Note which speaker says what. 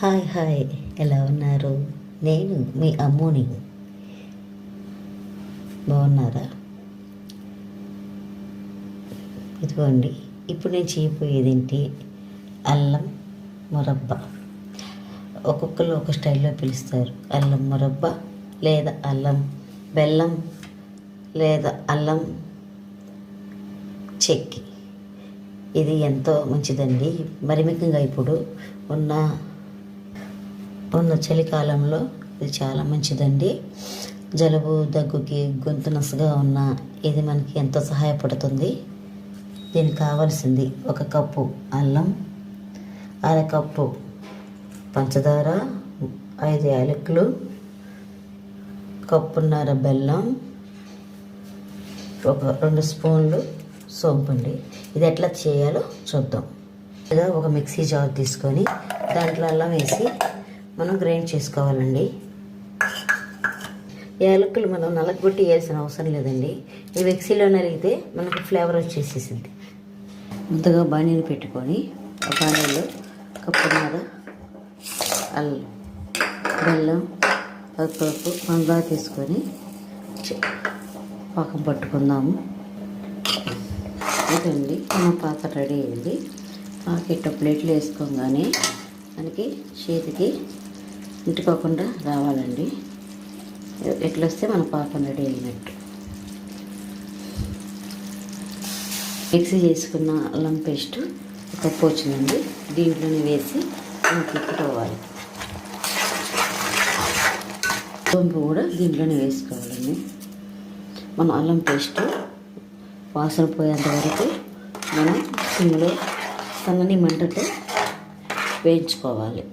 Speaker 1: Hi hi, ఎలా ఉన్నారు? నేను మీ అమ్ముని. బాగున్నారా? ఇదిగోండి, ఇప్పుడు నేను చేయబోయేది ఏంటి? అల్లం మురబ్బ. ఒక్కొక్కరు ఒక స్టైల్లో పిలుస్తారు. అల్లం మురబ్బ, లేదా అల్లం బెల్లం, లేదా అల్లం చెక్కి. ఇది ఎంతో మంచిదండి. మరి ముఖ్యంగా ఇప్పుడు ఉన్న చలికాలంలో ఇది చాలా మంచిదండి. జలుబు దగ్గుకి గొంతు నసగా ఉన్న ఇది మనకి ఎంతో సహాయపడుతుంది. దీనికి కావాల్సింది 1 కప్పు అల్లం, అరకప్పు పంచదార, 5 యాలకులు, కప్పున్నర బెల్లం, ఒక 2 స్పూన్లు సోంపండి. ఇది ఎట్లా చేయాలో చూద్దాం. ఇలా ఒక మిక్సీ జార్ తీసుకొని దాంట్లో అల్లం వేసి మనం గ్రైండ్ చేసుకోవాలండి. యాలకులు మనం నలగొట్టి వేయాల్సిన అవసరం లేదండి. ఈ మిక్సీలో నలిగితే మనకు ఫ్లేవర్ వచ్చేసేసింది. ముందుగా బాణీని పెట్టుకొని ఆ బాణీలో కప్పున్నర అల్లం, బెల్లం, పసుపు, పంచదార తీసుకొని పాకం పట్టుకుందాము. ఇదండి మన పాక రెడీ అయింది. పాకెట్ ప్లేట్లు వేసుకోగానే మనకి చేతికి ఇంటికోకుండా రావాలండి. ఎట్లా వస్తే మన పాకం రెడీ అయినట్టు. మిక్సీ చేసుకున్న అల్లం పేస్ట్ 1 కప్పు వచ్చిందండి. దీంట్లోనే వేసి మనం తిప్పుకోవాలి. సోంపు కూడా దీంట్లోనే వేసుకోవాలండి. మనం అల్లం పేస్ట్ వాసన పోయేంత వరకు మనం సిమ్లో సన్నని మంటతో వేయించుకోవాలి.